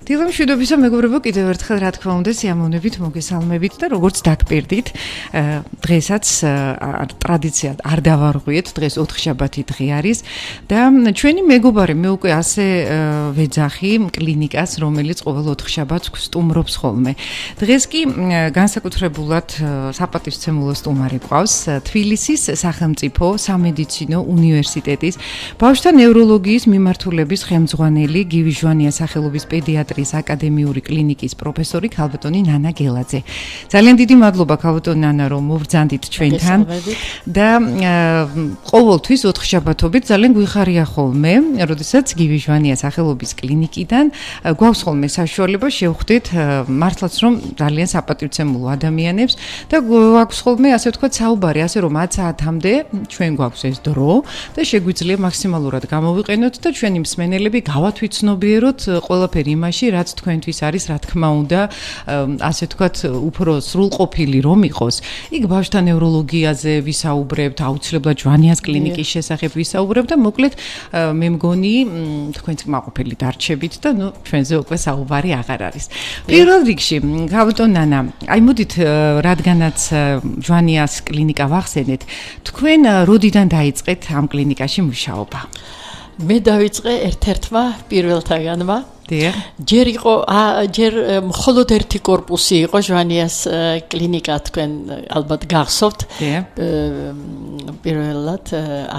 დილა მშვიდობისა მეგობრებო, კიდევ ერთხელ რა თქმა უნდა სიამოვნებით მოგესალმებით და როგორც დაგპირდით, დღესაც ტრადიციად არ დავარღვიეთ, დღეს ოთხშაბათი დღე არის და ჩვენი მეგობარი მე უკვე ასე ვეძახი კლინიკას, რომელიც ყოველ ოთხშაბათს სტუმრობს ხოლმე. დღეს კი განსაკუთრებულად საპატივცემულო სტუმარი ყავს თბილისის სახელმწიფო სამედიცინო უნივერსიტეტის ბავშვთა ნევროლოგიის მიმართულების ხელმძღვანელი გივი ჟვანიას სახელობის პედიატრიის აკადემიური კლინიკის პროფესორი ქალბატონი ნანა გელაძე. ძალიან დიდი მადლობა ქალბატონი ნანა, რომ მოვბრძანდით ჩვენთან და ყოველთვის ოთხშაბათობით ძალიან გვიხარია ხოლმე, როდესაც გივი ჟვანიას სახელობის კლინიკიდან გვაქვს ხოლმე საშუალება შევხვდეთ მართლაც რომ ძალიან საპატივცემულო ადამიანებს და გვაქვს ხოლმე ასე ვთქვათ საუბარი, ასე რომ 10 საათამდე ჩვენ გვაქვს ეს დრო და შეგვიძლია მაქსიმალურად გამოვიყენოთ და ჩვენი მსმენელები გავათვითცნობიეროთ ყველაფერი იმაში, რაც თქვენთვის არის, რა თქმა უნდა, ასე ვთქვათ, უფრო სრულყოფილი რომ იყოს. იქ ბავშვთა ნევროლოგიაზე ვისაუბრებთ, აუცილებლად ჟვანიას კლინიკის შესახებ ვისაუბრებთ და მოკლედ მე მგონი თქვენც კმაყოფილი დარჩებით და ნუ ჩვენზე უკვე საუბარი აღარ არის. პირველ რიგში, ქალბატონ ნანა, აი მოდით რადგანაც ჟვანიას კლინიკა ვახსენეთ, თქვენ როდიდან დაიწყეთ ამ კლინიკაში მუშაობა? მე დავიწყე ერთ-ერთმა პირველთაგანმა. ჯერ მხოლოდ ერთი კორპუსი იყო ჟვანიას კლინიკა, თქვენ ალბათ გახსოვთ. პირველად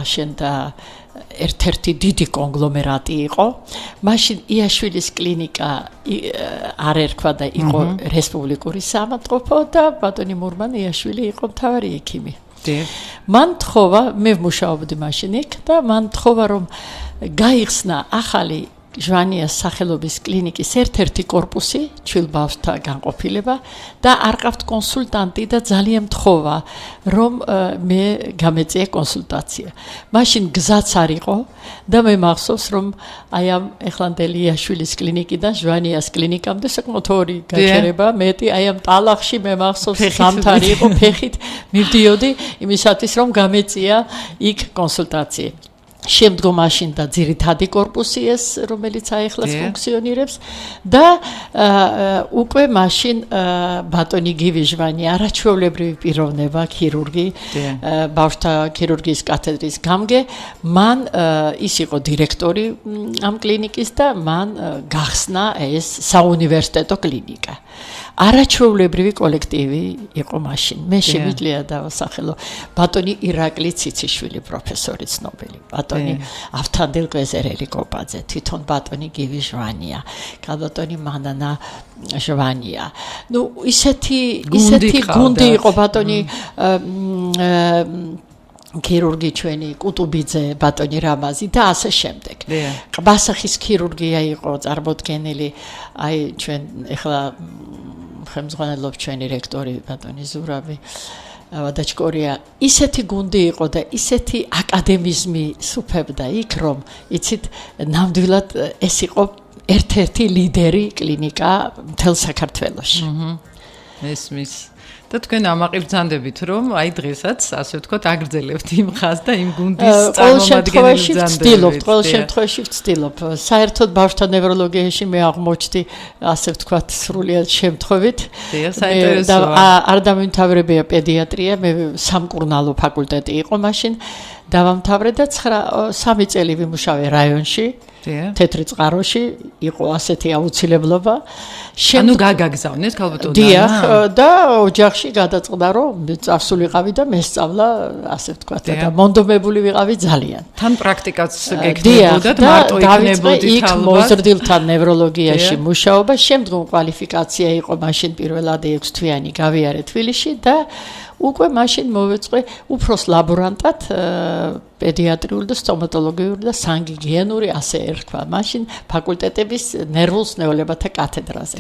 აშენდა ერთ-ერთი დიდი კონგლომერატი იყო. მაშინ იაშვილის კლინიკა არ ერქვა და იყო რესპუბლიკური საავადმყოფო და ბატონი მურმან იაშვილი იყო მთავარი ექიმი. მან თხოვა, მე ვმუშაობდი მაშინ იქ და მან თხოვა რომ გაიხსნა ახალი ჟვანიას სახელობის კლინიკის ერთ-ერთი კორპუსი, ჩვილბავშვთა განყოფილება და არ ყავთ კონსულტანტი და ძალიან თხოვა რომ მე გამეწია კონსულტაცია. მაშინ გზაც არ იყო და მე მახსოვს რომ აი ამ ეხლანდელი იაშვილის კლინიკიდან ჟვანიას კლინიკამდე საკმაოდ ორი გაჩერება მეტი, აი ამ ტალახში მე მახსოვს სამთარი იყო, ფეხით მივდიოდი იმისათვის რომ გამეწია იქ კონსულტაცია. შემდგომ მაშინ და ძირითადი კორპუსი ეს, რომელიც აიხლას ფუნქციონირებს და უკვე მაშინ ბატონი გივი ჟვანია, არაჩვეულებრივი პიროვნება, ქირურგი, ბავშვთა ქირურგიის კათედრის გამგე, მან ის იყო დირექტორი ამ კლინიკის და მან გახსნა ეს საუნივერსიტეტო კლინიკა. არაჩვეულებრივი კოლექტივი იყო მაშინ. მე შემიძლია დავასახელო ბატონი ირაკლი ციციშვილი, პროფესორი ცნობილი, ბატონი ავთანდილ კვეზერელი კოპაძე, თვითონ ბატონი გივი ჟვანია, ქალბატონი მანანა ჟვანია. ნუ ისეთი გუნდი იყო, ბატონი ქირურგი ჩვენი კუტუბიძე, ბატონი რამაზი და ასე შემდეგ. ყბასახის ქირურგია იყო წარმოდგენილი, აი ჩვენ ეხლა ხელმძღვანელობს ჩვენი რექტორი ბატონი ზურავი ვადაჩკორია. ისეთი გუნდი იყო და ისეთი აკადემიზმი სუფევდა იქ, რომ იცით, ნამდვილად ეს იყო ერთ-ერთი ლიდერი კლინიკა მთელ საქართველოში. ესმის და თქვენ ამაყიბრძანდებით რომ აი დღესაც ასე ვთქვათ აგრძელებთ იმ ხაზს და იმ გუნდის წარმომადგენლებს ვცდილობთ, ყოველ შემთხვევაში ვცდილობ. საერთოდ ბავშვთა ნევროლოგიაში მე აღმოჩნდი ასე ვთქვათ სრულიად შემთხვევით. და არ დამიმთავრებია პედიატრია, მე სამკურნალო ფაკულტეტი იყო მაშინ. დავამთავრე და 3 წელი ვიმუშავე რაიონში. თეთრი წყაროში იყო ასეთი აუცილებლობა. ანუ გაგაგზავნეს ქალბატონი? დიახ, და ოჯახში გადაწყდა რომ წავსულიყავი და მესწავლა, ასე ვთქვათ, და მონდომებული ვიყავი ძალიან. თან პრაქტიკაც გეკნებოდათ, მარტო იქნებოდით იქ მოზრდილთა ნევროლოგიაში მუშაობა, შემდგომ კვალიფიკაცია იყო მაშინ პირველად 6 თვიანი გავიარე თბილისში და უკვე მაშინ მოვეწყე უფროს ლაბორანტად პედიატრიული და სტომატოლოგიური და სანგიგიენური ასე ერქვა. მაშინ ფაკულტეტების ნერვულ-სნეულებათა კათედრაზე.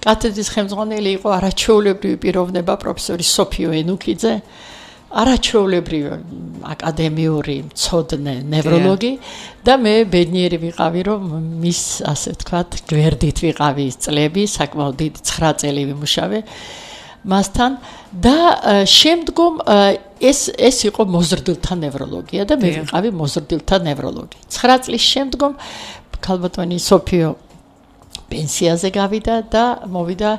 კათედრის ხელმძღვანელი იყო არაჩვეულებრივი პიროვნება პროფესორი სოფიო ენუკიძე, არაჩვეულებრივი აკადემიური მცოდნე ნევროლოგი და მე ბედნიერი ვიყავი რომ მის ასე ვთქვათ გვერდით ვიყავი წლები, საკმაოდ დიდი 9 წელი ვიმუშავე მასთან და შემდგომ ეს იყო მოზრდილთა ნევროლოგია და მე ვიყავი მოზრდილთა ნევროლოგი. 9 წლის შემდგომ ქალბატონი სოფიო პენსიაზე გავიდა და მოვიდა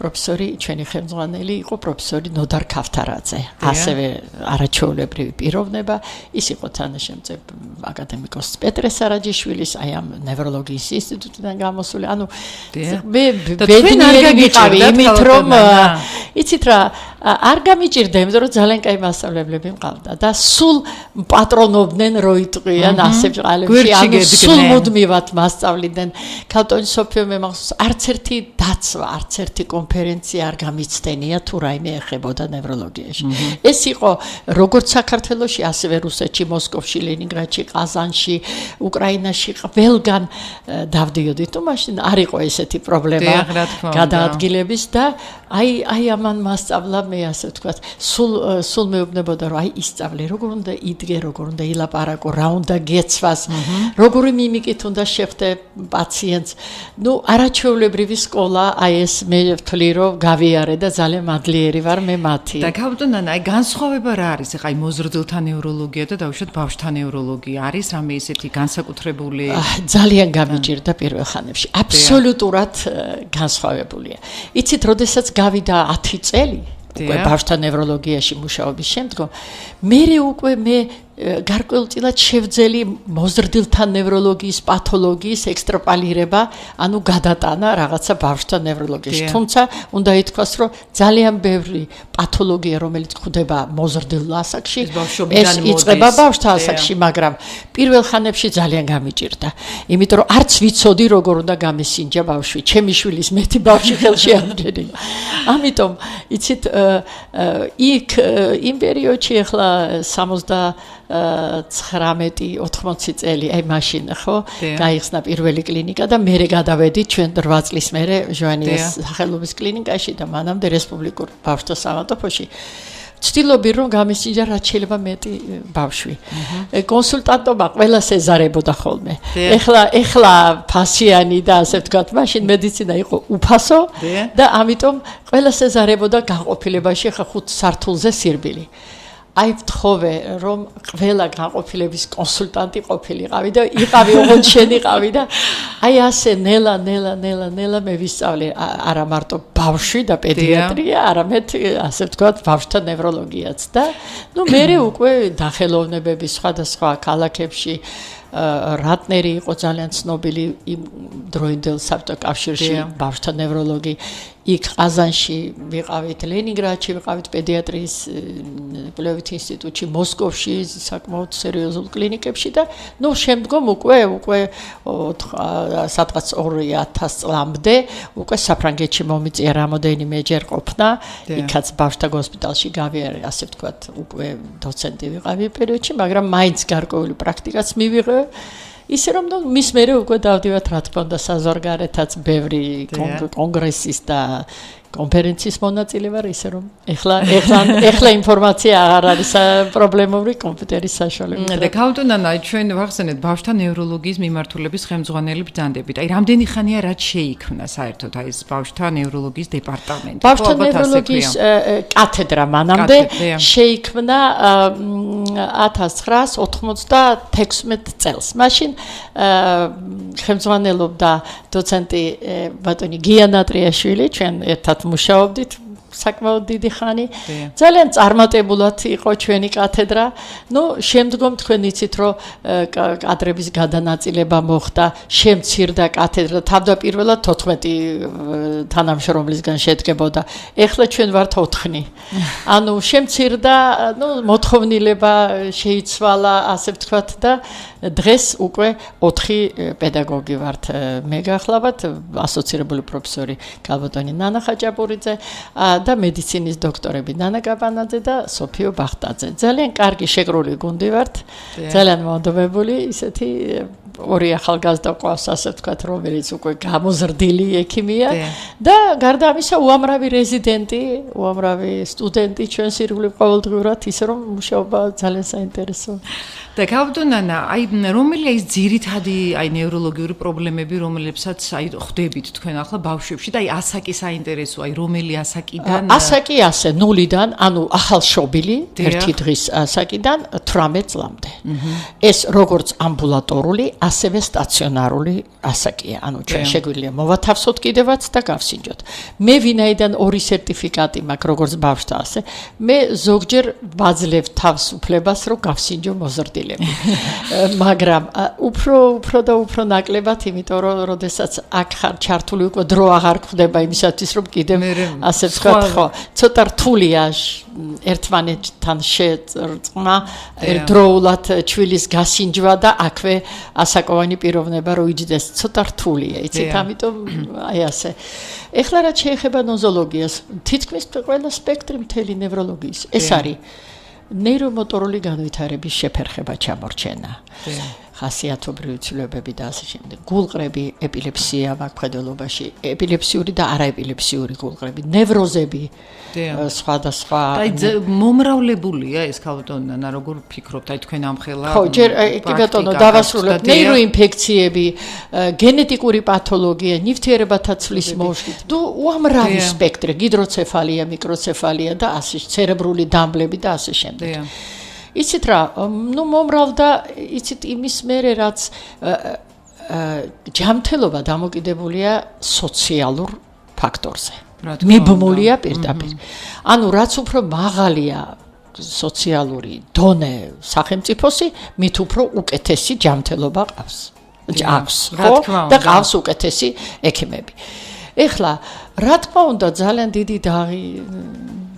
პროფესორი ჩვენი ხელმძღვანელი იყო პროფესორი ნოდარ ქავთარაძე. ასევე არაჩვეულებრივი პიროვნება, ის იყო თანაშემწე აკადემიკოს პეტრე სარაჯიშვილის, აი ამ ნევროლოგიის ინსტიტუტიდან გამოსული. ანუ მე ბედნიერი ვიყავი იმით, რომ იცით რა, არ გამიჭირდა, იმიტომ რომ ძალიან კაი მასწავლებლები მყავდა და სულ პატრონობდნენ როიტყვიან ასე ბრალებში, ანუ სულ მუდმივად მასწავლიდნენ. ქალტონი სოფიო მე მახსოვს, არც ერთი დაცვა, არც ერთი კონფერენცია არ გამიცდენია თუ რაიმე ეხებოდა ნევროლოგიაში. ეს იყო როგორც საქართველოში, ასევე რუსეთში, მოსკოვში, ლენინგრადში, ყაზანში, უკრაინაში ყველგან დავდიოდით, თუ მაშინ არ იყო ესეთი პრობლემა გადაადგილების და აი ამან მასწავლა მე ასე ვთქვათ, სულ მეუბნებოდა რომ აი ისწავლე, როგორ უნდა იდგე, როგორ უნდა ილაპარაკო, რა უნდა გეცვას, როგორი მიმიკით უნდა შეხვდე პაციენტს. ნუ არაჩვეულებრივი სკოლა, აი ეს მე ვთვლი რომ გავიარე და ძალიან მადლიერი ვარ მე მათი. და გავტონან, აი განსხვავება რა არის? ახლა აი მოზრდილთა ნევროლოგია და დაუშვათ ბავშვთა ნევროლოგია არის რამე ისეთი განსაკუთრებული? ძალიან გამიჭირდა პირველ ხანებში. აბსოლუტურად განსხვავებულია. იცით, როდესაც გავიდა 10 წელი უკვე ბავშვთა ნევროლოგიაში მუშაობის შემდგომ, მე გარკვეულწილად შევძელი მოზრდილთა ნევროლოგიის პათოლოგიის ექსტრაპოლირება, ანუ გადატანა რაღაცა ბავშვთა ნევროლოგიაში. თუმცა უნდა ითქვას, რომ ძალიან ბევრი პათოლოგია, რომელიც გვხვდება მოზრდილ ასაკში, ეს იწყება ბავშვთა ასაკში, მაგრამ პირველ ხანებში ძალიან გამიჭირდა. იმიტომ რომ არც ვიცოდი როგორ უნდა გამესინჯა ბავშვი. ჩემი შვილის მეტი ბავშვი ხელში ამდრენია. ამიტომ იცით, იქ იმ პერიოდში ახლა 79-80 წელი, აი მაშინ ხო, გაიხსნა პირველი კლინიკა და მე გადავედი ჩვენ 8 წლის მერე ჟოანიას სახელობის კლინიკაში და მანამდე რესპუბლიკურ ბავშვთა სამავთობოში. ვცდილობდი რომ გამესინჯა რაც შეიძლება მეტი ბავშვი. კონსულტანტობა ყველას ეზარებოდა ხოლმე. ეხლა ფასიანი და ასე ვთქვათ, მაშინ მედიცინა იყო უფასო და ამიტომ ყველას ეზარებოდა განყოფილებაში ხა 5 სართულზე სირბილი. აი ვთხოვე რომ ყველა განყოფილების კონსულტანტი ყოფილიყავი და იყავი ოღონდ შენიყავი და აი ასე ნელა მე ვისწავლე არა მარტო ბავშვი და პედიატრია, არამედ ასე ვთქვათ ბავშვთა ნევროლოგიაც და ნუ მე უკვე დახელოვნებები სხვადასხვა ქალაქებში რატნერი იყო ძალიან ცნობილი იმ დროინდელ საბჭოთა კავშირში ბავშვთა ნევროლოგი. იქ ყაზანში ვიყავით, ლენინგრადში ვიყავით პედიატრიის კვლევით ინსტიტუტში, მოსკოვში საკმაოდ სერიოზულ კლინიკებში და ნუ შემდგომ უკვე სადღაც 2000 წლამდე უკვე საფრანგეთში მომიწია რამოდენიმეჯერ ყოფნა. იქაც ბავშვთა ჰოსპიტალში გავიარე, ასე ვთქვათ, უკვე დოცენტი ვიყავი პერიოდში, მაგრამ მაინც გარკვეული პრაქტიკაც მივიღე. ისე რომ მის მერე უკვე დავდივართ, რა თქმა უნდა, საზღვარგარეთაც ბევრი კონგრესის და კონფერენციის მონაწილე ვარ, ისე რომ ეხლა ინფორმაცია აღარ არის პრობლემური კომპიუტერის საშუალებით. და გავტონან, აი ჩვენ ვახსენეთ ბავშვთა ნევროლოგიის მიმართულების ხელმძღვანელი ბრძანდებით. აი რამდენი ხანია რაც შეიქმნა საერთოდ აი ეს ბავშვთა ნევროლოგიის დეპარტამენტი? ბავშვთა ნევროლოგიის კათედრა მანამდე შეიქმნა 1996 წელს. მაშინ ხელმძღვანელობდა დოცენტი ბატონი გიანა ტრიაშვილი, ჩვენ ერთად მუშაობდით საკმაოდ დიდი ხანი. ძალიან წარმატებულად იყო ჩვენი კათედრა. ნუ შემდგომ თქვენ იცით რომ კადრების გადანაწილება მოხდა, შემცირდა კათედრა, თავდაპირველად 14 თანამშრომლისგან შედგებოდა. ეხლა ჩვენ ვართ 4. ანუ შემცირდა, ნუ მოთხოვნილება შეიცვალა, ასე ვთქვათ და დღეს უკვე 4 პედაგოგი ვართ. მე გახლავთ ასოცირებული პროფესორი ქალბატონი ნანა ხაჭაპურიძე და მედიცინის დოქტორები ნანა კაპანაძე და სოფიო ბახტაძე. ძალიან კარგი შეკრული გუნდი ვართ. ძალიან მომდობებული ისეთი ორი ახალგაზრდა ყავს, ასე ვთქვათ, რომელიც უკვე გამოზრდილი ექიმია და გარდა ამისა უამრავი რეზიდენტი, უამრავი სტუდენტი ჩვენს ირგვლივ ყოველდღიურად, ისე რომ მუშაობა ძალიან საინტერესოა. და გავდონანა, აი რომელია ის ძირითადი აი ნევროლოგიური პრობლემები, რომლებსაც აი ხვდებით თქვენ ახლა ბავშვებში და აი ასაკი საინტერესოა, აი რომელი ასაკიდან? ასაკი ასე 0-დან, ანუ ახალშობილი, ერთი დღის ასაკიდან 18 წლამდე. ეს როგორც ამბულატორული, ასევე სტაციონარული ასაკია. ანუ ჩვენ შეგვიძლია მოვათავსოთ კიდევაც და გავსინჯოთ. მე ვინაიდან ორი სერტიფიკატი მაქვს როგორც ბავშვთა ასე, მე ზოგჯერ ვაძლევ თავისუფლებას რომ გავსინჯო მოზრდილები. მაგრამ უფრო ნაკლებად, იმიტომ რომ როდესაც აქ ხარ ჩართული უკვე დრო აღარ გვხდება იმისათვის რომ კიდევ ასე ვთქვათ, ხო, ცოტა რთულია ერთმანეთთან შეწყმა ერთდროულად ჩვილის გასინჯვა და აქვე ასაკოვანი პიროვნება რო იჯდეს ცოტა რთულია, იცით, ამიტომ აი ასე. ეხლა რაც შეეხება ნოზოლოგიას, თითქმის ყველა სპექტრი მთელი ნევროლოგიის, ეს არის ნეირომოტორული განვითარების შეფერხება ჩამორჩენა. ხასიათობრივი ცვლილებები და ასე შემდეგ. გულყრები, ეპილეფსია მაქფედელობაში, ეპილეფსიური და არაეპილეფსიური გულყრები, ნევროზები, სხვადასხვა. აი მომრავლებულია ეს ქალბატონო, როგორ ფიქრობთ, აი თქვენ ამხელა? ხო, ჯერ კი ბატონო, დავასრულებ. ნეიროინფექციები, გენეტიკური პათოლოგია, ნივთიერებათა ცვლის მოშლით, უამრავი სპექტრი, გიდროცეფალია, მიკროცეფალია და ასე ცერებრული დამბლები და ასე შემდეგ. იცით რა, მომრავლდა, იცით იმის მერე რაც ჯანმრთელობა დამოკიდებულია სოციალურ ფაქტორზე. მიბმულია პირდაპირ. ანუ რაც უფრო მაღალია სოციალური დონე სახელმწიფოსი, მით უფრო უკეთესი ჯანმრთელობა ყავს. აქვს, ხო? და ყავს უკეთესი ექიმები. ეხლა, რა თქმა უნდა, ძალიან დიდი დაღი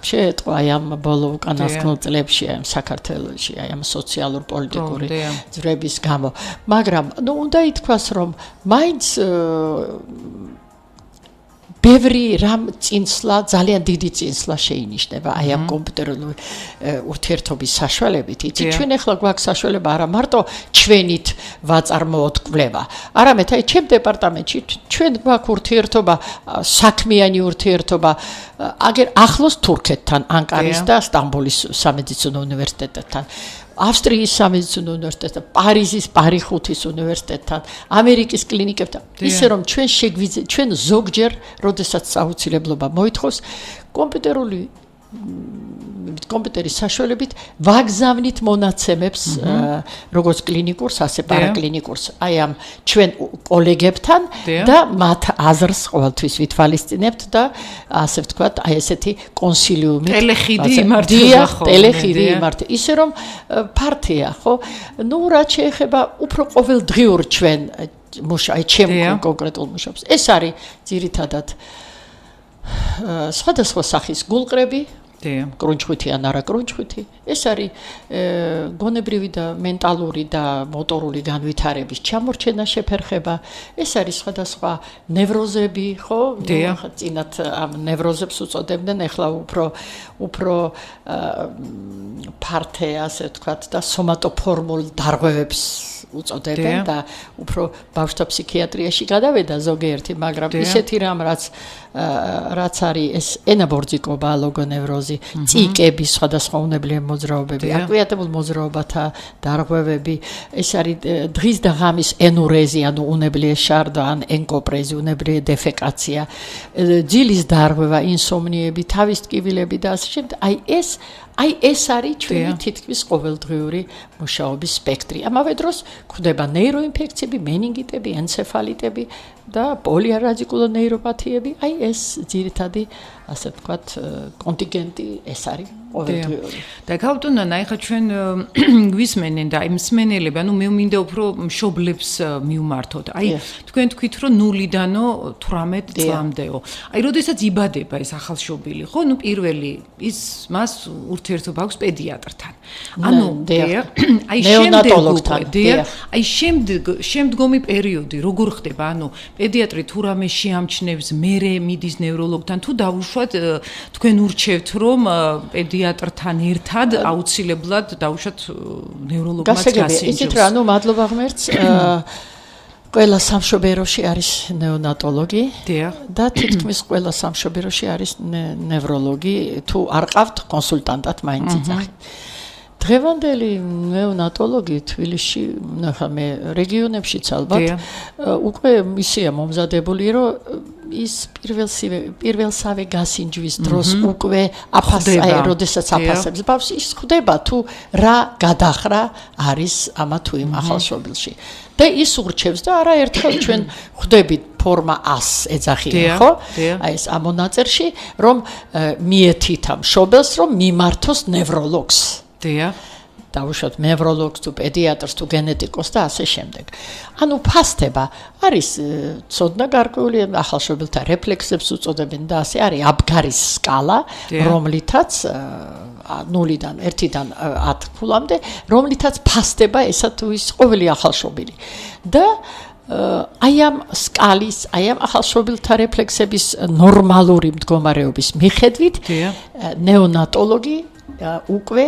შეეტყვა ამ ბოლო უკანასკნელ წლებში ამ საქართველოში, ამ სოციალურ პოლიტიკური ძვრების გამო. მაგრამ, უნდა ითქვას, რომ მაინც ბევრი რამ წინსვლა, ძალიან დიდი წინსვლა შეინიშნება აი ამ კომპიუტერული ურთიერთობის საშუალებით. იცით, ჩვენ ახლა გვაქვს საშუალება არა მარტო ჩვენით ვაწარმოოთ კვლევა, არამედ აი ჩემ დეპარტამენტში ჩვენ გვაქვს ურთიერთობა, საქმიანი ურთიერთობა, აგერ ახლოს თურქეთთან, ანკარის და სტამბოლის სამედიცინო უნივერსიტეტთან. ავსტრიის სამედიცინო უნივერსიტეტთან, პარიზის პარიხუთის უნივერსიტეტთან, ამერიკის კლინიკებთან. ისე რომ ჩვენ ზოგჯერ, როდესაც აუცილებლობა მოითხოვს, კომპიუტერის საშუალებით ვაგზავნით მონაცემებს, როგორც კლინიკურს, ასე პარაკლინიკურს, აი ამ ჩვენ კოლეგებთან და მათ აზრს ყოველთვის ვითვალისწინებთ და ასე ვთქვათ, აი ესეთი კონსილიუმი ტელეხიდი იმართება ხო? ტელეხიდი იმართება. ისე რომ ფართია, ხო? ნუ რაც შეეხება უფრო ყოველდღიურ ჩვენ აი ჩემ კონკრეტულ მუშაობს. ეს არის ძირითადად სხვადასხვა სახის გულყრები, კრუნჩხვითი ან არა კრუნჩხვითი. ეს არის გონებრივი და მენტალური და მოტორული განვითარების ჩამორჩენა შეფერხება. ეს არის სხვადასხვა ნევროზები, ხო? წინათ ამ ნევროზებს უწოდებდნენ, ეხლა უფრო ფართე, ასე ვთქვათ, და სომატოფორმულ დარღვევებს უწოდებენ და უფრო ბავშვთა ფსიქიატრიაში გადავედა ზოგიერთი, მაგრამ ისეთი რამ რაც არის ეს ენაბორძიკობა, ლოგონევროზი, წიკები, სხვადასხვა უნებლიე მოძრაობები, აკვიატებულ მოძრაობათა დარღვევები, ეს არის დღის და ღამის ენურეზი, ანუ უნებლიე შარდა ან ენკოპრეზი, უნებლიე დეფეკაცია, ძილის დარღვევა, ინსომნიები, თავის ტკივილები და ასე შემდეგ. აი ეს არის ჩვენი თითქმის ყოველდღიური მუშაობის სპექტრი. ამავე დროს გვხვდება ნეიროინფექციები, მენინგიტები, ენცეფალიტები და პოლიარაზიკულო ნეიროპათიები. აი ეს ძირითადი, ასე ვთქვათ, კონტინგენტი ეს არის ყოველდღიური. და ქალბატონო, ახლა ჩვენ გვისმენენ და აი მსმენელები, ანუ მე მინდა უფრო მშობლებს მივმართოთ. აი თქვენ თქვით, რომ 0-დანო 18 წლამდეო. აი როდესაც იბადება ეს ახალშობილი, ხო? ნუ პირველი მას ურთიერთობა აქვს პედიატრთან. ანუ აი შემდგომი პერიოდი როგორ ხდება? ანუ პედიატრი თუ რამე შეამჩნევს, მერე მიდის ნევროლოგთან, თუ დაუშვათ თქვენ ურჩევთ, რომ პედიატრთან ერთად აუცილებლად დაუშვათ ნევროლოგმაც გასინჯოს. ისეთ რა, ანუ მადლობა ღმერთს, ყველა სამშობეროში არის ნეონატოლოგი და თითქმის ყველა სამშობეროში არის ნევროლოგი, თუ არ ყავთ კონსულტანტად მაინც იცახით. დღევანდელი ნეონატოლოგი თბილისში, ნახა მე რეგიონებშიც ალბათ, უკვე ისეა მომზადებული, რომ ის პირველსავე გასინჯვის დროს უკვე როდესაც აფასებს ბავშვს ის ხვდება თუ რა გადახრა არის ამა თუ იმ ახალშობილში და ის ურჩევს და არაერთხელ ჩვენ ხვდებით ფორმა 100 ეძახიან ხო აი ეს ამონაწერში რომ მიეთით ამ მშობელს რომ მიმართოს ნევროლოგს დაუშვათ ნევროლოგს თუ პედიატრს თუ გენეტიკოს და ასე შემდეგ. ანუ ფასდება არის ცოდნა გარკვეული ახალშობილთა რეფლექსებს უწოდებენ და ასე არის აბგარის სკალა, რომლითაც 0-დან 1-დან 10 ქულამდე, რომლითაც ფასდება ესა თუ ის ყოველი ახალშობილი. და აი ამ სკალის, აი ამ ახალშობილთა რეფლექსების ნორმალური მდგომარეობის მიხედვით ნეონატოლოგი უკვე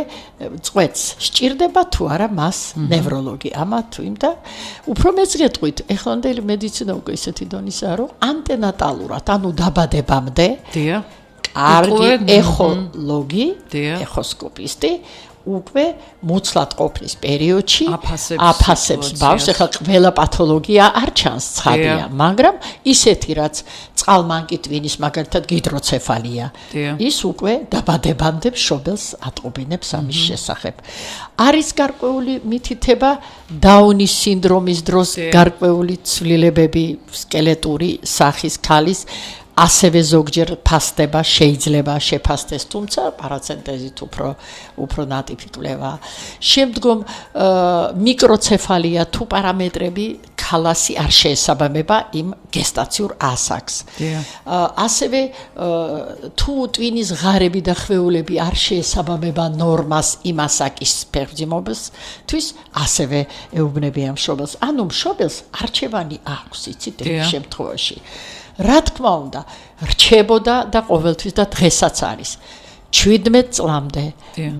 წვეთს სჭირდება თუ არა მას ნევროლოგი ამა თუ იმ და უფრო მეც გეტყვით ეხლანდელი მედიცინა უკვე ისეთი დონისაა რომ ანტენატალურად ანუ დაბადებამდე კარგი ეხოლოგი ეხოსკოპისტი უკვე მოცლად ყოფნის პერიოდში აფასებს ბავშვს ახლა ყველა პათოლოგია არ ჩანს ცხადია მაგრამ ისეთი რაც წყალმანკი ტვინის მაგალითად გიდროცეფალია ის უკვე დაბადებამდე მშობელს ატყობინებს ამის შესახებ არის გარკვეული მითითება დაუნის სინდრომის დროს გარკვეული ცვლილებები სკელეტური სახის ქალის ასევე ზოგჯერ ფასდება შეიძლება შეფასდეს თუმცა პარაცენტეზით უფრო ნატიფი კვლევა შემდგომ მიკროცეფალია თუ პარამეტრები ქალასი არ შეესაბამება იმ გესტაციურ ასაკს ასევე თუ ტვინის ღარები და ხვეულები არ შეესაბამება ნორმას იმ ასაკის ფერმძიმობისთვის ასევე ეუბნებიან მშობელს ანუ მშობელს არჩევანი აქვს იცით იმ შემთხვევაში რა თქმა უნდა რჩებოდა და ყოველთვის და დღესაც არის 17 წლამდე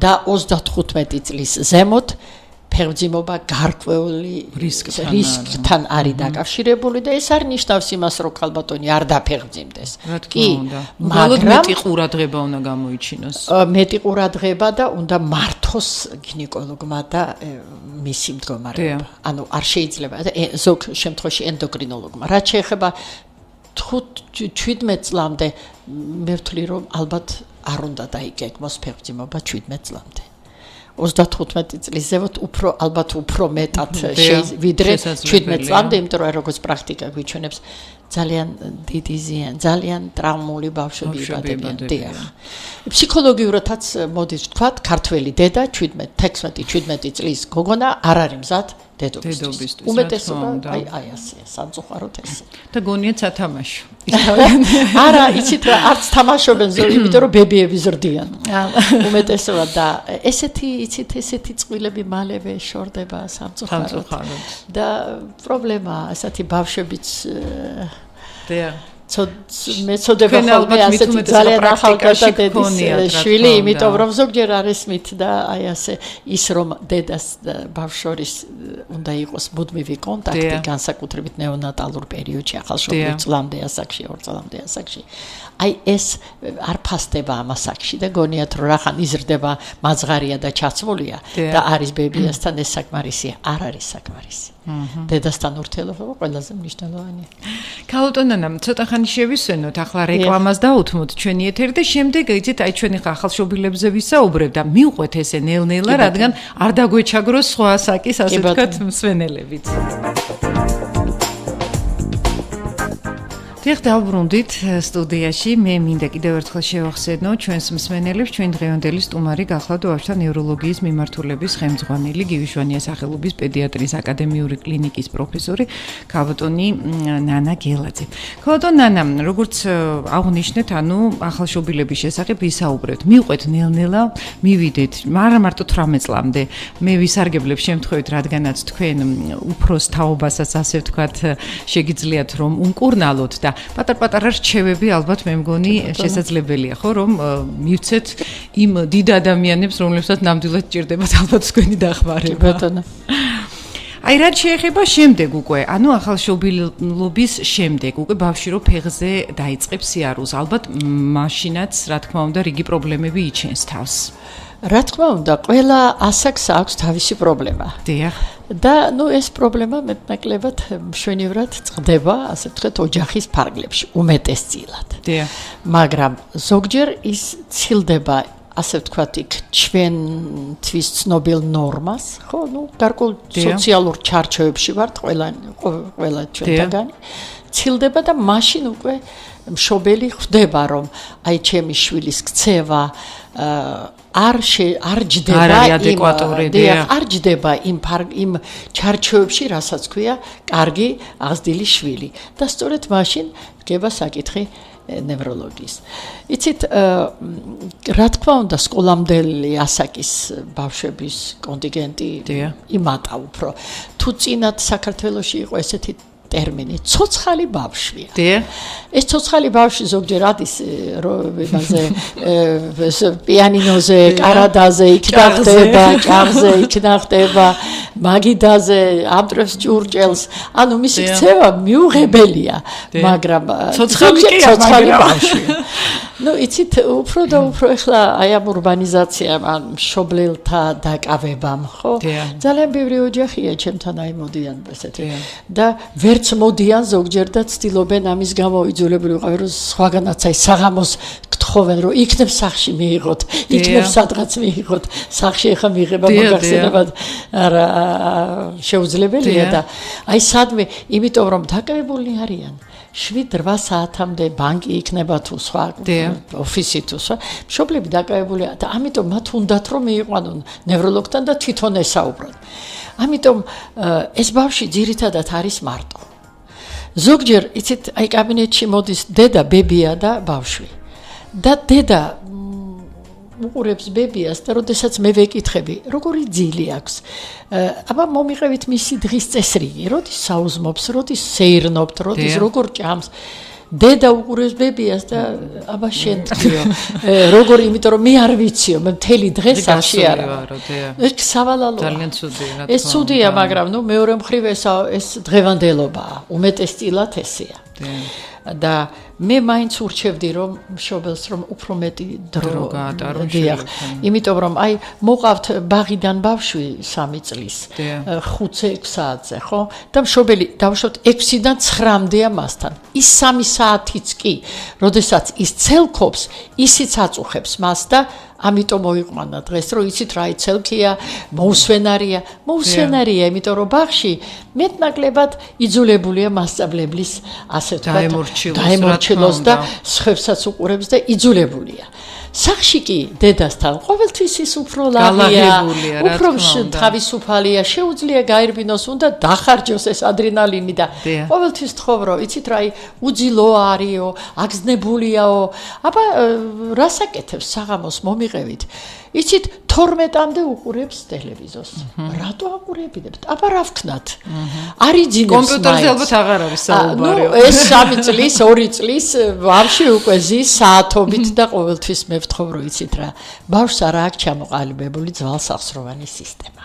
და 35 წლის ზემოთ ფერმძიმობა გარკვეული რისკთან არის დაკავშირებული და ეს არ ნიშნავს იმას რომ ქალბატონი არ დაფერმძიმდეს კი მაგრამ მეტი ყურადღება უნდა გამოიჩინოს მეტი ყურადღება და უნდა მართოს გინეკოლოგმა და მისი მდგომარეობა ანუ არ შეიძლება ზოგ შემთხვევაში ენდოკრინოლოგმა რაც შეეხება 17 წლამდე მე ვთვლი რომ ალბათ არ უნდა დაიგეგმოს ფერმძიმობა 17 წლამდე 35 წლის ზემოთ უფრო ალბათ უფრო მეტად ვიდრე 17 წლამდე იმიტომ რომ როგორც პრაქტიკა გვიჩვენებს ძალიან დიდი ზიანი ძალიან ტრავმული ბავშვები იბადებიან დიახ ფსიქოლოგიურადაც მოდის ვთქვათ ქართველი დედა 17 წლის გოგონა არ არის მზად დედობისთვის უმეტესობა აი ასე სამწუხაროდ ეს და გონია სათამაშო არა იცით რა არც თამაშობენ იმიტომ რომ ბებიები ზრდიან უმეტესობა და ესეთი იცით ესეთი წყვილები მალევე შორდება სამწუხაროდ და პრობლემა ესეთი ბავშვებიც მეწოდება ხოლმე ასეთი ძალიან ახალგაზრდა დედის შვილი, იმიტომ რომ ზოგჯერ არ ესმით და აი ასე ის რომ დედას ბავშვორის უნდა იყოს მუდმივი კონტაქტი განსაკუთრებით ნეონატალურ პერიოდში ახალშობილ წლამდე ასაკში 2 წლამდე ასაკში აი ეს არ ფასდება ამ ასაკში და გონიათ რომ რახან იზრდება მაძღარია და ჩაცმულია და არის ბებიასთან ეს საკმარისია არ არის საკმარისი დედასთან ურთიერთობა ყველაზე მნიშვნელოვანია ქალბატონანა ცოტა ხანი შევისვენოთ ახლა რეკლამას დაუთმოთ ჩვენი ეთერი და შემდეგ იცით აი ჩვენი ახალშობილებზე ვისაუბრებ და მივყვეთ ესე ნელ-ნელა რადგან არ დაგვეჩაგროს სხვა ასაკის ასე ვთქვათ მსვენელებიც დიახ დავბრუნდით სტუდიაში მე მინდა კიდევ ერთხელ შევახსენო ჩვენს მსმენელებს ჩვენ დღევანდელი სტუმარი გახლავთ ბავშვთა ნევროლოგიის მიმართულების ხელმძღვანელი გივიშვანია სახელობის პედიატრიის აკადემიური კლინიკის პროფესორი ქალბატონი ნანა გელაძე. ქალბატონ ნანა, როგორც აღნიშნეთ, ანუ ახალშობილების შესახებ ვისაუბრეთ. მივყვეთ ნელ-ნელა, მივიდეთ, არა მარტო 18 წლამდე. მე ვისარგებლებ შემთხვევით, რადგანაც თქვენ უფროს თაობასაც ასე ვთქვათ, შეგიძლიათ რომ უმკურნალოთ და პატარ-პატარა რჩევები ალბათ მე მგონი შესაძლებელია ხო რომ მივცეთ იმ დიდ ადამიანებს რომლებსაც ნამდვილად ჭირდებათ ალბათ თქვენი დახმარება აი რაც შეეხება შემდეგ უკვე ანუ ახალშობილობის შემდეგ უკვე ბავშვი რო ფეხზე დაიწყებს სიარულს ალბათ მაშინაც რა თქმა უნდა რიგი პრობლემები იჩენს თავს რა თქმა უნდა ყველა ასაკს აქვს თავისი პრობლემა დიახ და ეს პრობლემა მეტნაკლებად მშვენივრად წყდება, ასე ვთქვათ, ოჯახის ფარგლებში, უმეტესწილად. მაგრამ ზოგჯერ ის ცილდება, ასე ვთქვათ, იქ ჩვენთვის ცნობილ ნორმას, ხო, გარკვეულ სოციალურ ჩარჩოებში ვართ ყველა ჩვენთაგანი. ცილდება და მაშინ უკვე მშობელი ხვდება, რომ აი ჩემი შვილის ქცევა არ ჯდება იმ ჩარჩოებში, რასაც ქვია კარგი აღზრდილი შვილი. და სწორედ მაშინ დგება საკითხი ნევროლოგიის. იცით, რა თქმა უნდა, სკოლამდელი ასაკის ბავშვების კონტინგენტი იმატა უფრო. თუ წინათ საქართველოში იყო ესეთი ტერმინი ცოცხალი ბავშვია. ეს ცოცხალი ბავშვი ზოგჯერ ადის პიანინოზე, კარადაზე იქნა ხდება, ჭაღზე იქნა ხდება, მაგიდაზე ამტრებს ჭურჭელს. ანუ მისი ქცევა მიუღებელია, მაგრამ ცოცხალი ბავშვია. იცით, უფრო და უფრო ახლა აი ამ ურბანიზაციამ, ან მშობლელთა დაკავებამ, ხო? ძალიან ბევრი ოჯახია ჩემთან აი მოდიან ესეთი. და ვერც მოდიან ზოგჯერ და ცდილობენ ამის გამო იძულებული ვიყავენ, რომ სხვაგანაც აი საღამოს გთხოვენ, რომ იქნებ სახლში მიიღოთ, იქნებ სადღაც მიიღოთ, სახლში ახლა მიიღება მოგახსენებათ, არა შეუძლებელია და აი სადმე, იმიტომ რომ დაკავებულნი არიან. 7-8 საათამდე ბანკი იქნება თუ სხვა ოფისი თუ სხვა, მშობლები დაკავებულია და ამიტომ მათ უნდათ რომ მიიყვანონ ნევროლოგთან და თვითონ ესაუბრონ. ამიტომ ეს ბავშვი ძირითადად არის მარტო. ზოგჯერ, იცით, აი კაბინეტში მოდის დედა, ბებია და ბავშვი. და დედა უყურებს ბებიას და როდესაც მე ვეკითხები, როგორი ძილი აქვს. აბა მომიყევით მისი დღის წესრიგი, როდის საუზმობს, როდის სეირნობთ, როდის როგორ ჭამს. დედა უყურებს ბებიას და აბა შენ თქვიო, როგორ, იმიტომ რომ მე არ ვიციო, მე მთელი დღე სახში არ ვარ. ეს სავალალოა. ძალიან ცუდია. ეს ცუდია, მაგრამ მეორე მხრივ ეს დღევანდელობაა, უმეტესწილად ესეა. და მე მაინც ურჩევდი რომ მშობელს რომ უფრო მეტი დრო გაატარონ. იმიტომ რომ აი მოყავთ ბაღიდან ბავშვი 3 წლის 5-6 საათზე, ხო? და მშობელი დავუშვათ 6-დან 9-მდეა მასთან. ის 3 საათიც კი, როდესაც ის ცელქობს, ისიც აწუხებს მას და ამიტომ მოიყვანა დღეს, რომ იცით რა იცელქია, მოусვენარია, იმიტომ რომ ბაღში მეტნაკლებად იძულებულია მასწავლებლის, ასე ვთქვათ, დაემორჩილოს და სხვებსაც უყურებს და იძულებულია. სახში კი დედასთან ყოველთვის ის უფრო ლაღია, უფრო თავისუფალია, შეუძლია გაერბინოს, უნდა დახარჯოს ეს ადრენალინი და ყოველთვის თხოვრო, იცით რა, უძილო არისო, აგზნებულიაო. აბა რას აკეთებს საღამოს მომიყევით? იცით 12-მდე უყურებს ტელევიზორს. რატო აყურებინებთ? აბა რა ვქნათ? არიძინებს კომპიუტერზე ალბათ აღარ არის საუბარი. ეს 3 წლის, 2 წლის ბავშვი უკვე ზის საათობით და ყოველთვის მე ვთხოვ რომ იცით რა, ბავშვს არ აქვს ჩამოყალიბებული ძვალსახსროვანი სისტემა.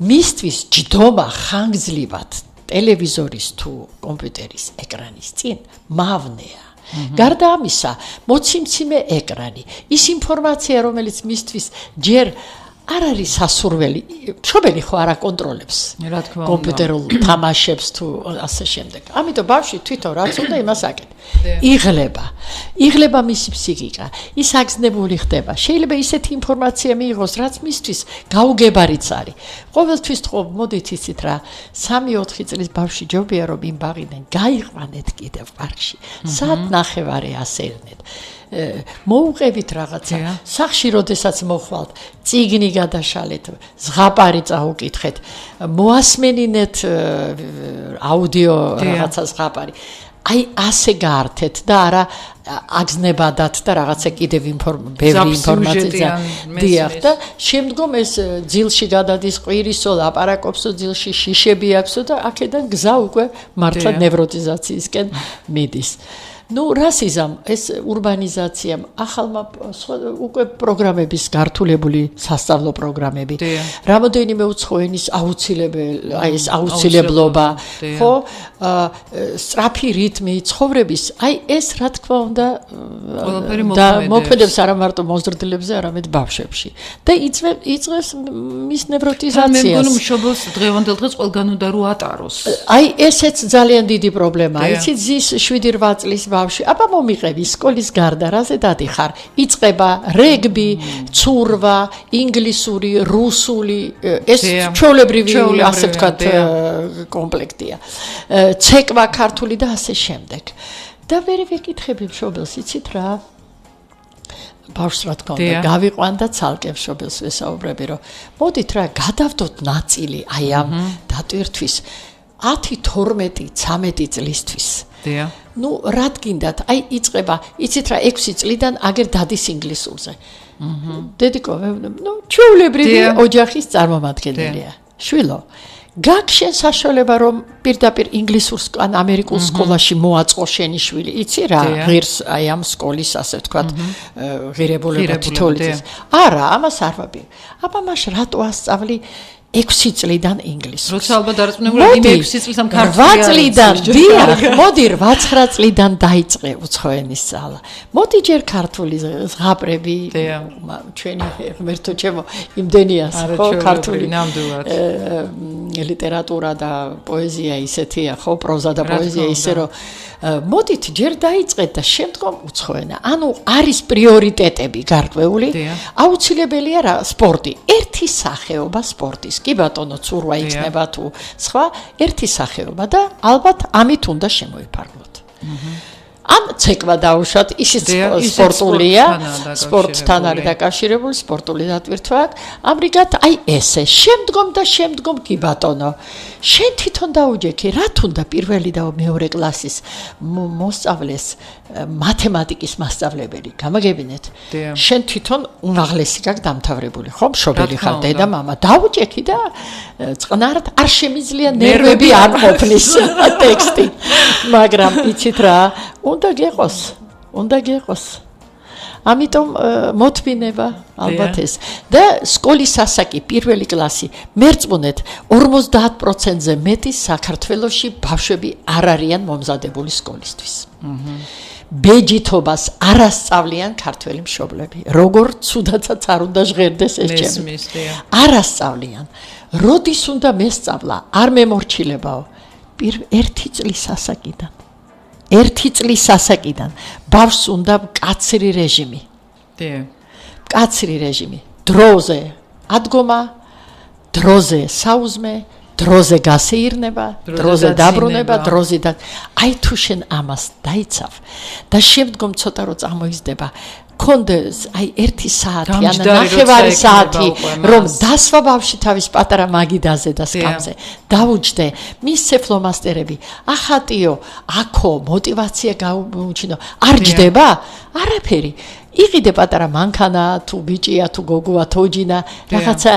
მისთვის ჯდომა ხანგრძლივად ტელევიზორის თუ კომპიუტერის ეკრანის წინ მავნეა. გარდა ამისა, მოციმციმე ეკრანი, ის ინფორმაცია, რომელიც მისთვის ჯერ არ არის სასურველი, მშობელი ხო არ აკონტროლებს კომპიუტერულ თამაშებს თუ ასე შემდეგ. ამიტომ ბავშვი თვითონ რაც უნდა იმას აკეთებს. იღლება მისი ფსიქიკა, ის აგზნებული ხდება. შეიძლება ისეთი ინფორმაცია მიიღოს, რაც მისთვის გაუგებარიც არის. ყოველთვის თქო, მოდით იცით რა, 3-4 წლის ბავშვი ჯობია რომ იმ ბაღიდან გაიყვანეთ კიდევ პარკში. საათ ნახევარი ასეირნეთ. მოუყევით რაღაცა, სახში როდესაც მოხვალთ, წიგნი გადაშალეთ, ზღაპარი წაუკითხეთ, მოასმენინეთ აუდიო რაღაცა ზღაპარი. აი ასე გაართეთ და არა აგზნებადათ და რაღაცა კიდევ ბევრი ინფორმაცია დიახ და შემდგომ ეს ძილში გადადის ყვირისო, ლაპარაკობსო ძილში, შიშები აქვსო და აქედან გზა უკვე მართლა ნევროტიზაციისკენ მიდის. ნუ რასიზამ ეს ურბანიზაციამ ახალმა უკვე პროგრამების გართულებული სასწავლო პროგრამები რამოდენიმე უცხოენის აუცილებლობა ხო სწრაფი რიტმი ცხოვრების აი ეს რა თქმა უნდა და მოქმედებს არა მარტო მოზრდილებზე არამედ ბავშვებში და იწვევს მის ნევროტიზაციას მე მგონი მშობელს დღევანდელ დღეს ყველგან უნდა რო ატაროს აი ესეც ძალიან დიდი პრობლემაა იცით ზის 7-8 წლის ბავშვი აბა მომიყევი სკოლის გარდა რაზე დადიხარ იწყება რეგბი ცურვა ინგლისური რუსული ეს ჩვეულებრივი ასე ვთქვათ კომპლექტია ცეკვა ქართული და ასე შემდეგ და ვერ ვიკითხები მშობელს იცით რა ბავშვს რა თქმა უნდა გავიყვან და ცალკე მშობელს ვესაუბრები რომ მოდით რა გადავდოთ ნაწილი აი ამ დატვირთვის 10-12-13 წლისთვის ნუ რა გინდათ აი იწყება იცით რა 6 წლიდან აგერ დადის ინგლისურზე დედიკო ნუ ჩვეულებრივი ოჯახის წარმომადგენელია შვილო გაგშენ საშუალება რომ პირდაპირ ინგლისურს ან ამერიკულ სკოლაში მოაწყო შენი შვილი იცი რა ღირს აი ამ სკოლის ასე ვთქვათ ღირებულება თითოეულის არა ამას არ ვაბი აბა მაშ რატო ასწავლი 6 წლიდან ინგლისურს. როცა ალბათ დარწმუნებული იმ 6 წლის ამ ქართული 8 წლიდან დიახ, მოდი 8-9 წლიდან დაიწყე უცხოენის სწავლა. მოდი ჯერ ქართული ზღაპრები ჩვენი ღმერთო ჩემო იმდენიას ხო ქართული ნამდვილად. ლიტერატურა და პოეზია ისეთია ხო პროზა და პოეზია ისე რომ მოდით ჯერ დაიწყეთ და შემდგომ უცხოენა. ანუ არის პრიორიტეტები გარკვეული. აუცილებელია რა სპორტი. ერთი სახეობა სპორტის. კი ბატონო, ცურვა იქნება თუ სხვა, ერთი სახეობა და ალბათ ამით უნდა შემოიფარგლოთ. ან ცეკვა დაუშვათ, ისიც სპორტულია, სპორტთან არის დაკავშირებული, სპორტული დატვირთვა აქვს. ამრიგად, აი ესე, შემდგომ კი ბატონო, შენ თვითონ დაუჯექი, რა თუნდა პირველი და მეორე კლასის მოსწავლეს მათემატიკის მასწავლებელი, გამაგებინეთ. შენ თვითონ უმაღლესი გაქვს დამთავრებული, ხო, მშობელი ხარ, დედა, მამა, დაუჯექი და წყნარად არ შემიძლია ნერვები არ ყოფნის ტექსტი. მაგრამ იცით რა, უნდა გეყოს. ამიტომ მოთმინება ალბათ ეს. და სკოლის ასაკი პირველი კლასი მერწმუნეთ 50%-ზე მეტი საქართველოში ბავშვები არ არიან მომზადებული სკოლისთვის. ბეჯითობას არ ასწავლიან ქართველი მშობლები. როგორ ცუდაცაც არ უნდა ჟღერდეს ეს ჩემი. არ ასწავლიან. როდის უნდა მესწავლა? არ მემორჩილებაო. 1 წლის ასაკიდან. 1 წლის ასაკიდან ბავშვს უნდა მკაცრი რეჟიმი. მკაცრი რეჟიმი. დროზე ადგომა, დროზე საუზმე, დროზე გასეირნება, დროზე დაბრუნება, დროზე და აი თუ შენ ამას დაიცავ და შემდგომ ცოტა რო წამოიზდება კონდეს აი 1 საათი ან 9 საათი რომ დასვა ბავშვი თავის პატარა მაგიდაზე და სკამზე დაუჯდე მისცე ფლომასტერები ახატიო აქო мотиваცია გაუჩინო არ ჯდება არაფერი იყიდე პატარა მანქანა თუ ბიჭია თუ გოგოა თოჯინა რაღაცა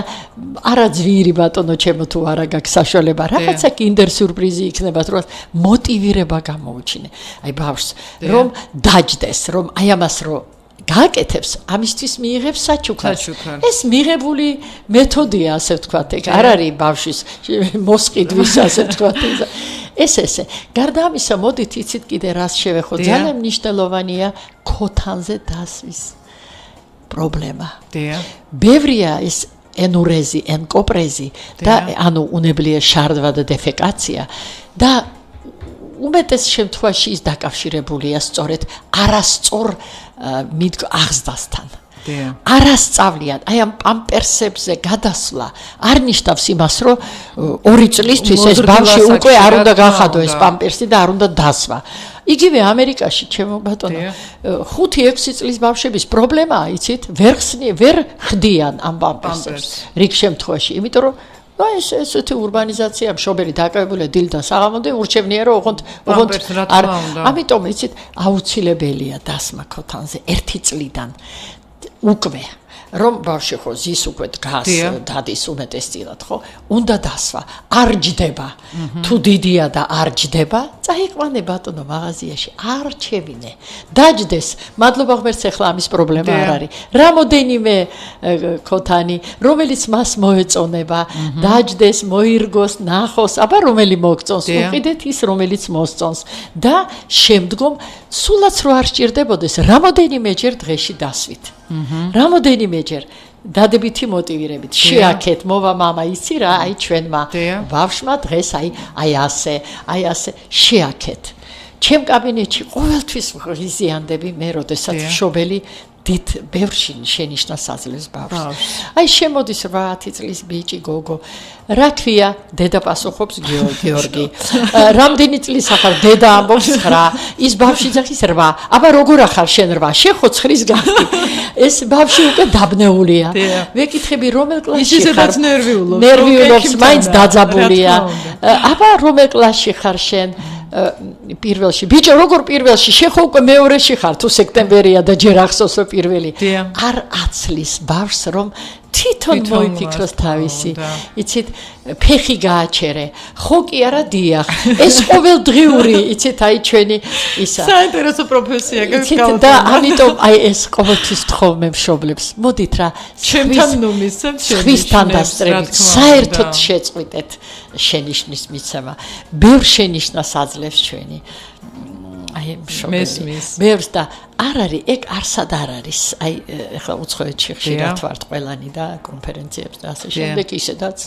არა ძვირი ბატონო ჩემო თუ არა გაქვს საშუალება რაღაცა კინდერ სიურპრიზი იქნება თუ მოტივირება გამოუჩინე აი ბავშვს რომ დაჯდეს რომ აი ამას რომ გააკეთებს ამისთვის მიიღებს საჩუქარს ეს მიღებული მეთოდია ასე ვთქვათ ეგ არ არის ბავშვის მოსყიდვის ასე ვთქვათ ესე გარდა ამისა მოდით იცით კიდე რას შევეხო ძალიან მნიშვნელოვანია ქოთანზე დასვის პრობლემა ბევრია ეს ენურეზი ენკოპრეზი და ანუ უნებლიე შარდვა და დეფეკაცია და უმეტეს შემთხვევაში ის დაკავშირებულია სწორედ არასწორ აღზრდასთან. არასწავლიან, აი ამ პამპერსებზე გადასვლა არ ნიშნავს იმას, რომ 2 წლისთვის ეს ბავშვი უკვე არ უნდა გახადო ეს პამპერსი და არ უნდა დასვა. იგივე ამერიკაში, ჩემო ბატონო, 5-6 წლის ბავშვების პრობლემაა, იცით, ვერ ხდიან ამ პამპერსებს რიგ შემთხვევაში, იმიტომ რომ და ესეთი ურბანიზაცია მშობელი დაკავებულია დილიდან საღამომდე ურჩევნია რომ ოღონდ არ ამიტომ იცით აუცილებელია დასმა ქოთანზე 1 წლიდან უკვე რომ ბავშვი ხო ზის უკვე დგას დადის უმეტესწილად ხო უნდა დასვა არ ჯდება თუ დიდია და არ ჯდება წაიყვანე ბატონო მაღაზიაში არ ჩევინე დაჯდეს მადლობა ღმერთს ახლა ამის პრობლემა არ არის რამოდენიმე ქოთანი რომელიც მას მოეწონება დაჯდეს მოირგოს ნახოს აბა რომელი მოგწონს უყიდეთ ის რომელიც მოსწონს და შემდგომ სულაც რო არ სჭირდებოდეს რამოდენიმეჯერ დღეში დასვით რამოდენიმეჯერ დადებითი მოტივირებით შეაქეთ მოვა მამა იცი რა აი ჩვენმა ბავშვმა დღეს აი ასე შეაქეთ ჩემ კაბინეტში ყოველთვის ღიზიანდები მე როდესაც მშობელი დიდ ბევრში შენიშნას აძლევს ბავშვს. აი შემოდის 8 წლის ბიჭი გოგო. რა ქვია? დედა პასუხობს გიორგი. რამდენი წლის ახარ დედა ამბობს 9. ის ბავშვი ძახის 8. აბა როგორ ახარ შენ 8? შეხო 9-ის გახდი. ეს ბავშვი უკვე დაბნეულია. ვეკითხები რომელ კლასში ხარ? ისედაც ნერვიულობს. ნერვიულობს, მაინც დაძაბულია. აბა რომელ კლასში ხარ შენ? პირველში ბიჭო როგორ პირველში შეხო უკვე მეორეში ხარ თუ სექტემბერია და ჯერ ახსოვს რომ პირველი არ აცლის ბავშვს რომ თვითონ მოიფიქროს თავისი იცით ფეხი გააჩერე ხო კი არა დიახ ეს ყოველდღიური იცით აი ჩვენი ისა საინტერესო პროფესია გქონდა და ამიტომ აი ეს ყოველთვის თხოვმე მშობლებს მოდით რა ჩემთან ნუ მისცემ ჩვენთან დასწრებით საერთოდ შეწყვიტეთ შენიშნის მიცემა ბევრ შენიშნას აძლევს ჩვენი აი მშობელი ბევრს და არ არის ეგ არსად არ არის აი ეხლა უცხოეთში ხშირად ვართ ყველანი და კონფერენციებს და ასე შემდეგ ისედაც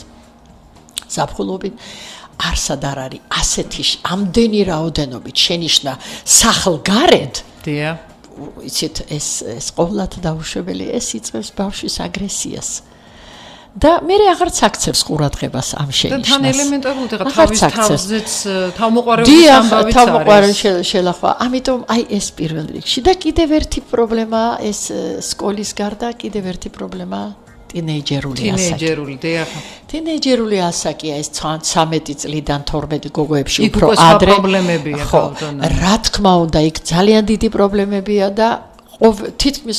ზაფხულობით არსად არ არის ასეთი ამდენი რაოდენობით შენიშნა სახლგარეთ დია იცით ეს ყოვლად დაუშვებელი ეს იწევს ბავშვის აგრესიას და მე აღარც აქცევს ყურადღებას ამ შენიშნას. და თან ელემენტარულად ეხა თავის თავზეც თავმოყარეობის ამბავიც არის. თავმოყარეობის შელახვა. ამიტომ აი ეს პირველ რიგში და კიდევ ერთი პრობლემა ეს სკოლის გარდა კიდევ ერთი პრობლემა ტინეიჯერული ასაკი. ტინეიჯერული ასაკია ეს 13 წლიდან 12 გოგოებში უფრო ადრე. პრობლემებია გავდონა. რა თქმა უნდა იქ ძალიან დიდი პრობლემებია და თითქმის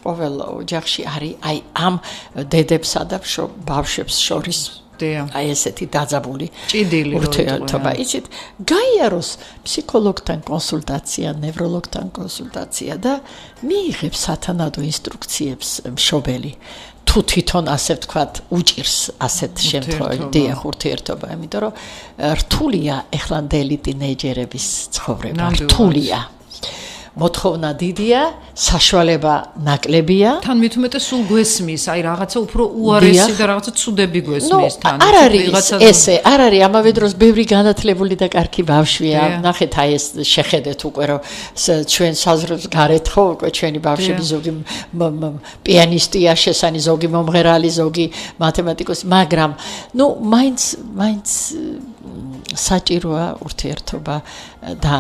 ყოველ ოჯახში არის აი ამ დედებსა და ბავშვებს შორის აი ესეთი დაძაბული ჭიდილი ურთიერთობა იცით გაიაროს ფსიქოლოგთან კონსულტაცია ნევროლოგთან კონსულტაცია და მიიღებს სათანადო ინსტრუქციებს მშობელი თუ თვითონ ასე ვთქვათ უჭირს ასეთ შემთხვევაში დიახ ურთიერთობა იმიტომ რომ რთულია ეხლანდელი ტინეიჯერების ცხოვრება რთულია მოთხოვნა დიდია, საშუალება ნაკლებია. თან მით უმეტეს სულ გვესმის, აი რაღაცა უფრო უარესი და რაღაცა ცუდები გვესმის თან. არ არის ესე, არ არის ამავე დროს ბევრი განათლებული და კარგი ბავშვია. ნახეთ აი ეს შეხედეთ უკვე რომ ჩვენ საზრებს გარეთ ხო უკვე ჩვენი ბავშვები ზოგი პიანისტია, შესანი ზოგი მომღერალი, ზოგი მათემატიკოსი, მაგრამ ნუ მაინც საჭიროა ურთიერთობა და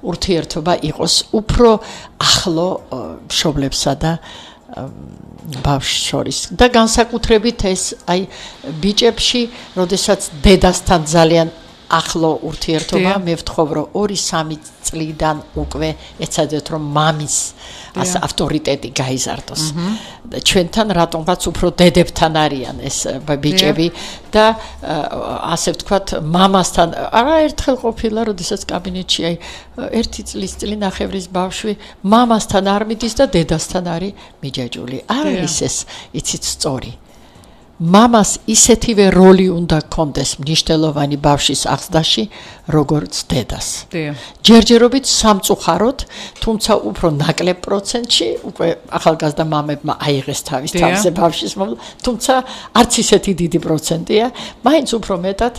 ურთიერთობა იყოს უფრო ახლო მშობლებსა და ბავშვს შორის და განსაკუთრებით ეს აი ბიჭებში, როდესაც დედასთან ძალიან ახლო ურთიერთობა, მე ვთხოვ რომ 2-3 წლიდან უკვე ეცადეთ რომ მამის ავტორიტეტი გაიზარდოს. ჩვენთან რატომღაც უფრო დედებთან არიან ეს ბიჭები და ასე ვთქვათ მამასთან არაერთხელ ყოფილა როდესაც კაბინეტში აი 1 წლის წლინახევრის ბავშვი მამასთან არ მიდის და დედასთან არის მიჯაჭვული. არ არის ეს იცით სწორი. მამას ისეთივე როლი უნდა ჰქონდეს მნიშვნელოვანი ბავშვის აღზრდაში, როგორც დედას. ჯერჯერობით სამწუხაროდ, თუმცა უფრო ნაკლებ პროცენტში, უკვე ახალგაზრდა მამებმა აიღეს თავის თავზე ბავშვის მოვლა, თუმცა არც ისეთი დიდი პროცენტია, მაინც უფრო მეტად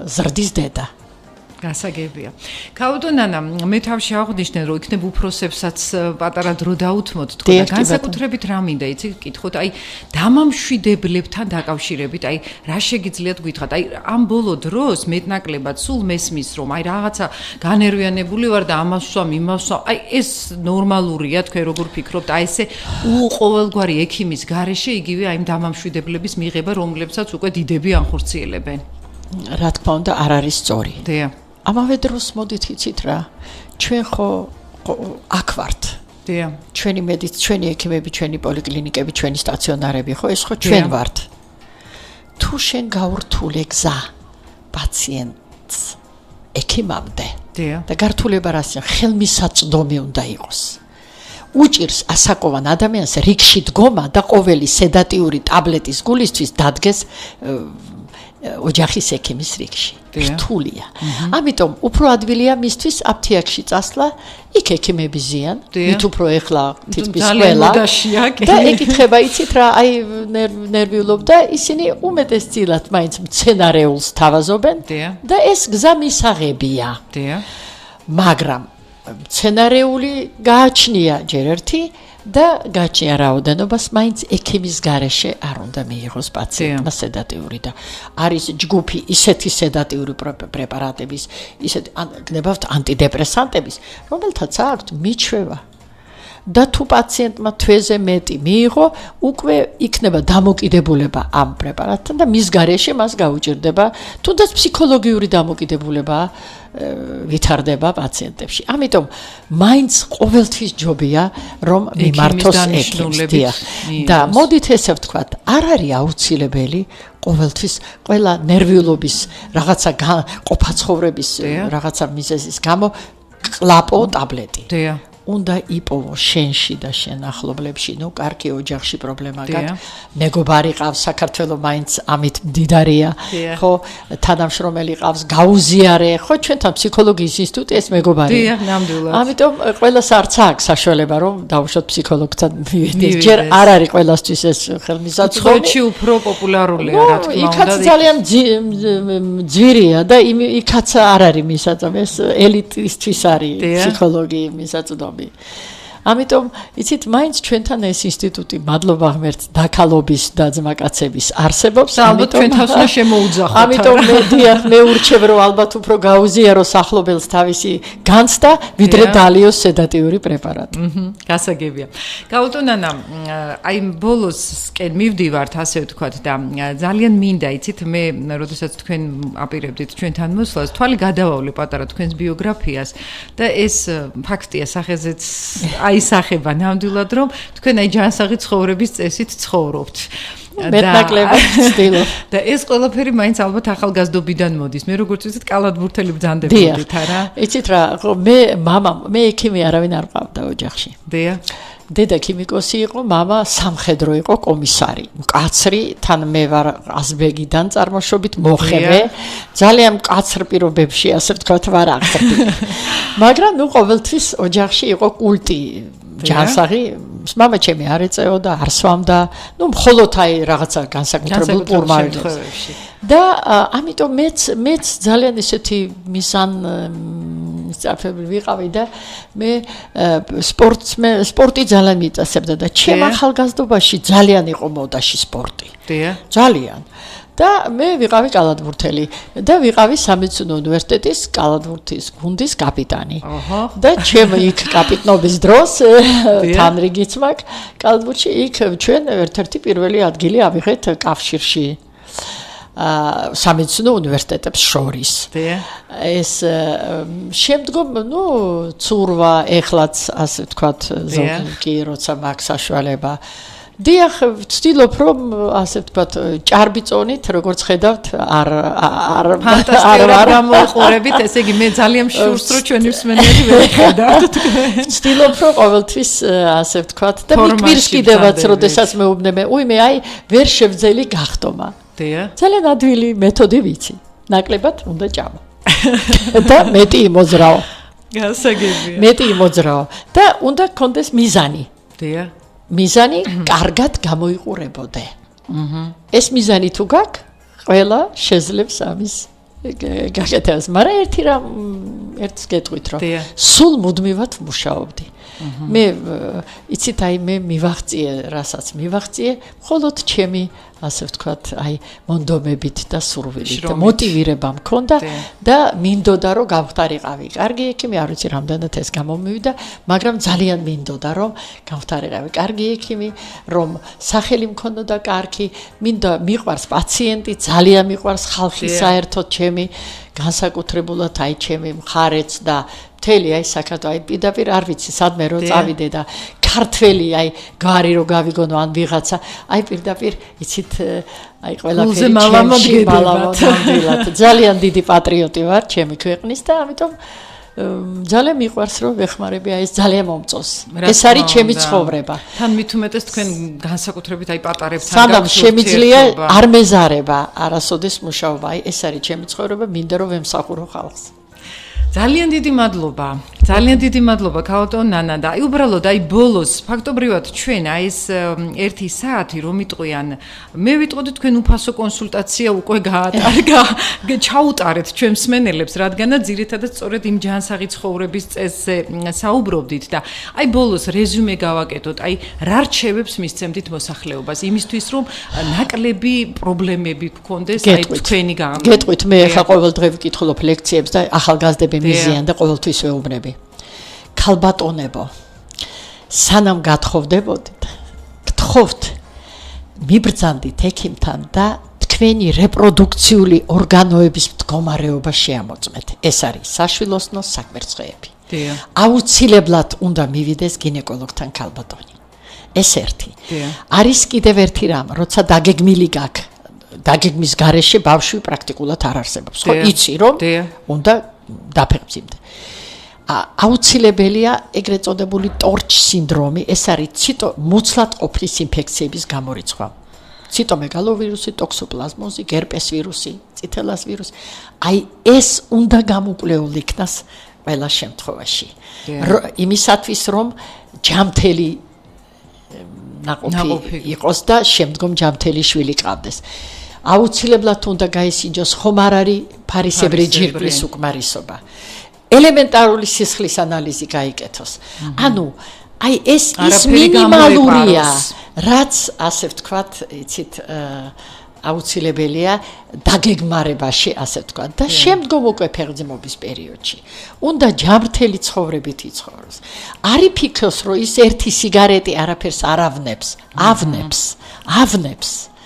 ზრდის დედა. გასაგებია. ქაუდონანა, მე თავში აღვნიშნე, რომ იქნებ უფროსებსაც პატარა დრო დაუთმოთ თქო და განსაკუთრებით რა მინდა, იცი, გითხოთ, აი დამამშვიდებლებთან დაკავშირებით, აი რა შეგიძლიათ გითხრათ? აი ამ ბოლო დროს მეტნაკლებად სულ მესმის, რომ აი რაღაცა განერვიანებული ვარ და ამას ვსვამ, იმას ვსვამ. აი ეს ნორმალურია, თქვენ როგორ ფიქრობთ? აი ესე ყოველგვარი ექიმის გარეშე იგივე აი დამამშვიდებლების მიღება, რომლებსაც უკვე დიდები ანხორციელებენ. რა თქმა უნდა, არ არის სწორი. ამავე დროს მოდით იცით რა ჩვენ ხო აქ ვართ დია. ჩვენი ექიმები, ჩვენი პოლიკლინიკები, ჩვენი სტაციონარები ხო, ეს ხო ჩვენ ვართ. თუ შენ გაურთულე გზა პაციენტს ექიმამდე და გართულება რასია, ხელმისაწვდომი უნდა იყოს. უჭირს ასაკოვან ადამიანს რიგში დგომა და ყოველი სედატიური ტაბლეტის გულისთვის დადგეს ოჯახის ექიმის რიგში. რთულია. ამიტომ უფრო ადვილია მისთვის აფთიაქში წასვლა, იქ ექიმები ზიან, მით უფრო ეხლა თითქმის ყველა. და ეკითხება, იცით რა, აი ნერვიულობ და ისინი უმეტესწილად მაინც მცენარეულს თავაზობენ და ეს გზა მისაღებია. მაგრამ მცენარეული გააჩნია ჯერ ერთი და გააჩნია რაოდენობას მაინც ექიმის გარეშე არ უნდა მიიღოს პაციენტმა სედატიური და არის ჯგუფი ისეთი სედატიური პრეპარატების, ისეთი გნებავთ ანტიდეპრესანტების, რომელთაც აქვთ მიჩვევა. და თუ პაციენტმა თვეზე მეტი მიიღო, უკვე იქნება დამოკიდებულება ამ პრეპარატთან და მის გარეშე მას გაუჭირდება, თუნდაც ფსიქოლოგიური დამოკიდებულება ვითარდება პაციენტებში. ამიტომ მაინც ყოველთვის ჯობია, რომ მიმართოს ექიმს. და მოდით ესე ვთქვათ, არ არის აუცილებელი ყოველთვის ყველა ნერვიულობის რაღაცა ყოფაცხოვრების რაღაცა მიზეზის გამო ყლაპო ტაბლეტი. უნდა იპოვო შენში და შენ ახლობლებში, ნუ კარგი ოჯახში პრობლემა გაქვს. მეგობარი ყავს, საქართველოს მაინც ამით მდიდარია, ხო? თანამშრომელი ყავს, გაუზიარე, ხო? ჩვენთან ფსიქოლოგიის ინსტიტუტი ეს მეგობარია. ნამდვილად. ამიტომ ყველას არც აქვს საშუალება, რომ დავუშვათ ფსიქოლოგთან მივიდეს. ჯერ არ არის ყველასთვის ეს ხელმისაწვდომი. ცხოვრში უფრო პოპულარულია, რა თქმა უნდა. იქაც ძალიან ძვირია და იქაც არ არის მისაწვდომი, ეს ელიტისთვის არის ფსიქოლოგიის მისაწვდომი. ამიტომ იცით მაინც ჩვენთან ეს ინსტიტუტი მადლობა ღმერთს დაქალობის და ძმაკაცების არსებობს. ალბათ ჩვენ თავს უნდა შემოუძახოთ. ამიტომ მე ურჩევ რომ ალბათ უფრო გაუზიაროს ახლობელს თავისი განცდა, ვიდრე დალიოს სედატიური პრეპარატი. გასაგებია. გაუტონანა, აი ბოლოსკენ მივდივართ, ასე ვთქვათ და ძალიან მინდა, იცით, მე როდესაც თქვენ აპირებდით ჩვენთან მოსვლას, თვალი გადავავლე პატარა თქვენს ბიოგრაფიას და ეს ფაქტია სახეზეც აისახება ნამდვილად, რომ თქვენ აი ჯანსაღი ცხოვრების წესით ცხოვრობთ. მეტნაკლებად ვცდილობ. და ეს ყველაფერი მაინც ალბათ ახალგაზრდობიდან მოდის. მე როგორც ვიცით, კალათბურთელი ბრძანდებოდით, არა? იცით რა, მე ექიმი არავინ არ ყავდა ოჯახში. დედა ქიმიკოსი იყო, მამა სამხედრო იყო, კომისარი. მკაცრი, თან მე ვარ აზბეგიდან წარმოშობით, მოხევე. ძალიან მკაცრ პირობებში, ასე ვთქვათ, ვარ აღწევდი. მაგრამ ნუ ყოველთვის ოჯახში იყო კულტი. ჯანსაღი, მამა ჩემი არ ეწეოდა, არ სვამდა, ნუ მხოლოდ აი რაღაცა განსაკუთრებულ პურმავებში. და ამიტომ მეც ძალიან ისეთი სწრაფები ვიყავი და მე სპორტი ძალიან მიწასებდა და ჩემ ახალგაზრდობაში ძალიან იყო მოდაში სპორტი. ძალიან. და მე ვიყავი კალათბურთელი და ვიყავი სამედიცინო უნივერსიტეტის კალათბურთის გუნდის კაპიტანი. და ჩემ იქ კაპიტნობის დროს თან რიგიც მაქვს კალათბურთში, იქ ჩვენ ერთ-ერთი პირველი ადგილი ავიღეთ კავშირში. სამედიცინო უნივერსიტეტებს შორის. ეს შემდგომ, ნუ ცურვა, ეხლაც ასე ვთქვათ, ზოგი როცა მაქვს საშუალება. დიახ, ვცდილობ რომ ასე ვთქვათ, ჭარბიწონით, როგორც ხედავთ, არ გამოყურებით, ესე იგი მე ძალიან მშურს რო ჩვენი მსმენელი ვეხედავთ. ვცდილობ რომ ყოველთვის ასე ვთქვათ და მიკმირს კიდევაც, როდესაც მეუბნებიან, მე აი ვერ შევძელი გახტომა. ძალიან ადვილი მეთოდი ვიცი. ნაკლებად უნდა ჭამო. და მეტი იმოძრაო. გასაგებია. მეტი იმოძრაო და უნდა გქონდეს მიზანი. მიზანი კარგად გამოიყურებოდე. ეს მიზანი თუ გაქვს, ყველა შეძლებს ამის გაკეთებას. მაგრამ ერთს გეტყვით, რომ სულ მუდმივად ვმუშაობდი. მე იცით, აი მე მივაღწიე, რასაც მივაღწიე, მხოლოდ ჩემი ასე ვთქვათ, აი მონდომებით და სურვილით და მოტივირება მქონდა და მინდოდა რომ გავხტარიყავი კარგი ექიმი, არ ვიცი რამდენად ეს გამომივიდა, მაგრამ ძალიან მინდოდა რომ გავხტარიყავი კარგი ექიმი, რომ სახელი მქონოდა კარგი, მინდა მიყვარს პაციენტი, ძალიან მიყვარს ხალხი საერთოდ ჩემი, განსაკუთრებულად აი ჩემი მხარეც და მთელი აი საქართველო აი პირდაპირ არ ვიცი სადმე რო წავიდე და ქართველი აი გვარი რო გავიგონო ან ვიღაცა აი პირდაპირ იცით აი ყველაფერი ძალიან დიდი პატრიოტი ვარ ჩემი ქვეყნის და ამიტომ ძალიან მიყვარს რომ ვეხმარები აი ეს ძალიან მომწონს ეს არის ჩემი ცხოვრება თან მით უმეტეს თქვენ განსაკუთრებით აი პატარებთან სანამ შემიძლია არ მეზარება არასოდეს მუშაობა აი ეს არის ჩემი ცხოვრება მინდა რომ ვემსახურო ხალხს ძალიან დიდი მადლობა ქალბატონ ნანა და აი უბრალოდ აი ბოლოს ფაქტობრივად ჩვენ აი ეს 1 საათი რომ იტყვიან მე ვიტყოდი თქვენ უფასო კონსულტაცია უკვე გაატარგა ჩაუტარეთ ჩვენ მსმენელებს რადგანაც ძირითადად სწორედ იმ ჯანსაღი ცხოვრების წესზე საუბრობდით და აი ბოლოს რეზიუმე გავაკეთოთ აი რა რჩევებს მისცემთ მოსახლეობას იმისთვის რომ ნაკლები პრობლემები გქონდეს აი თქვენი გამო გეტყვით მე ახლა ყოველდღე ვკითხულობ ლექციებს და ახალგაზრდები მიზიან და ყოველთვის ვეუბნები ქალბატონებო სანამ გათხოვდებოდით გთხოვთ მიბრძანდით ექიმთან და თქვენი რეპროდუქციული ორგანოების მდგომარეობა შეამოწმეთ ეს არის საშვილოსნო საკვერცხეები აუცილებლად უნდა მივიდეს გინეკოლოგთან ქალბატონი ეს ერთი არის კიდევ ერთი რამ როცა დაგეგმილი გაქვს დაგეგმის გარეშე ბავშვი პრაქტიკულად არ არსებობს ხო იცი რომ უნდა დაფეხმძიმდე აუცილებელია ეგრეთ წოდებული ტორჩ სინდრომი ეს არის ციტო მუცლად ყოფნის ინფექციების გამორიცხვა ციტომეგალოვირუსი ტოქსოპლაზმოზი გერპეს ვირუსი წითელას ვირუსი აი ეს უნდა გამოკვლეულ იქნას ყველა შემთხვევაში იმისათვის რომ ჯამთელი ნაყოფი იყოს და შემდგომ ჯამთელი შვილი ყავდეს აუცილებლად უნდა გაისინჯოს ხომ არ არის ფარისებრი ჯირკვლის უკმარისობა ელემენტარული სისხლის ანალიზი გაიკეთოს ანუ აი ეს ის მინიმალურია რაც ასე ვთქვათ იცით აუცილებელია დაგეგმარებაში ასე ვთქვათ და შემდგომ უკვე ფეხმძიმობის პერიოდში უნდა ჯამრთელი ცხოვრებით იცხოვროს არი ფიქრობს რომ ის ერთი სიგარეტი არაფერს არ ავნებს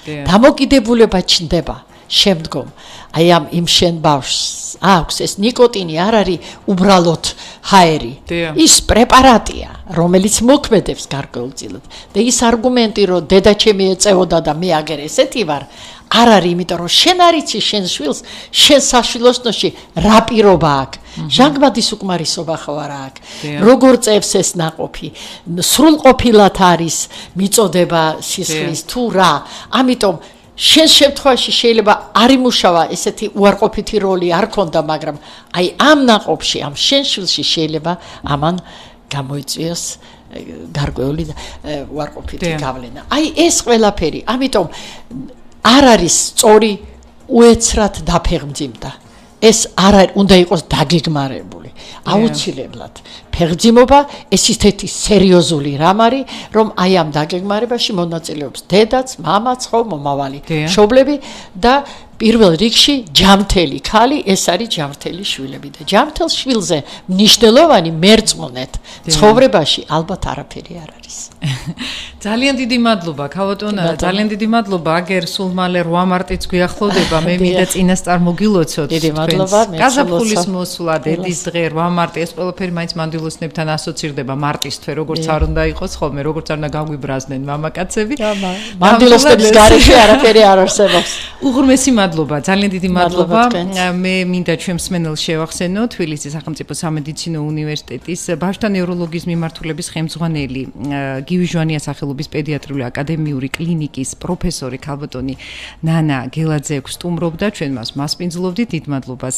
დამოკიდებულება ჩნდება შემდგომ აი ამ იმ შენ ბავშვს აქვს ეს ნიკოტინი არ არის უბრალოდ ჰაერი ის პრეპარატია რომელიც მოქმედებს გარკვეულწილად და ის არგუმენტი რომ დედა ჩემი ეწეოდა და მე აგერ ესეთი ვარ არ არის იმიტომ რომ შენ არიცი შენ შვილს შენ საშვილოსნოში რა პირობა აქვს ჟანგბადის უკმარისობა ხო არა აქვს როგორ წევს ეს ნაყოფი სრულყოფილად არის მიწოდება სისხლის თუ რა ამიტომ შენ შემთხვევაში შეიძლება არ იმუშავა ესეთი უარყოფითი როლი არ ქონდა მაგრამ აი ამ ნაყოფში ამ შენ შვილში შეიძლება ამან გამოიწვიოს გარკვეული უარყოფითი გავლენა აი ეს ყველაფერი ამიტომ არ არის სწორი უეცრად დაფეხმძიმდა ეს არ უნდა იყოს დაგეგმარებული აუცილებლად ფეხმძიმობა ეს ისეთი სერიოზული რამ არის რომ აი ამ დაგეგმარებაში მონაწილეობს დედაც მამაც ხო მომავალი მშობლები და პირველ რიგში ჯამთელი ქალი ეს არის ჯამთელი შვილები და ჯამთელ შვილზე მნიშვნელოვანი მერწმუნეთ ცხოვრებაში ალბათ არაფერი არ არის ძალიან დიდი მადლობა ქალბატონ ძალიან დიდი მადლობა აგერ სულ მალე 8 მარტიც გვიახლოვდება მე მინდა წინასწარ მოგილოცოთ დიდი მადლობა გაზაფხულის მოსვლა დედის დღე 8 მარტი ეს ყველაფერი მაინც მანდილოსნებთან ასოცირდება მარტის თვე როგორც არ უნდა იყოს ხოლმე როგორც არ უნდა გაგვიბრაზდნენ მამაკაცები მანდილოსნების გარეშე არაფერი არ არსებობს უღრმესი მადლობა ძალიან დიდი მადლობა მე მინდა ჩვენ მსმენელს შევახსენო თბილისის სახელმწიფო სამედიცინო უნივერსიტეტის ბავშვთა ნევროლოგიის მიმართულების ხელმძღვანელი გივი ჟვანიას სახელობის პედიატრიული აკადემიური კლინიკის პროფესორი ქალბატონი ნანა გელაძე გვსტუმრობდა ჩვენ მას მასპინძლობდით დიდ მადლობას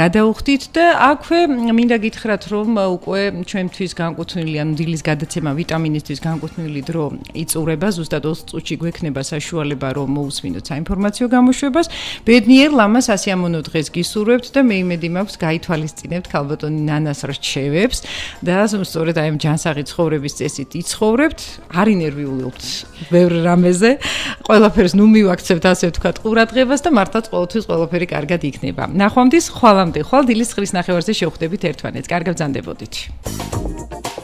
გადაუხდით და აქვე მინდა გითხრათ რომ უკვე ჩვენთვის განკუთვნილი ანუ დილის გადაცემა ვიტამინისთვის განკუთვნილი დრო იწურება ზუსტად 20 წუთში გვექნება საშუალება რომ მოусმინოთ საინფორმაციო გამოშვებას ბედნიერ ლამას ასიამოვნო დღეს გისურვებთ და მე იმედი მაქვს გაითვალისწინებთ ქალბატონი ნანას რჩევებს და სწორედ აი ამ ჯანსაღი ცხოვრების წესით იცხოვრებთ არ ინერვიულობთ ბევრ რამეზე ყველაფერს ნუ მივაქცევთ ასე ვთქვათ ყურადღებას და მართლაც ყოველთვის ყველაფერი კარგად იქნება ნახვამდის ხვალამდე ხვალ დილის 9:00-ზე შევხვდებით ერთმანეთს კარგად ბრძანდებოდით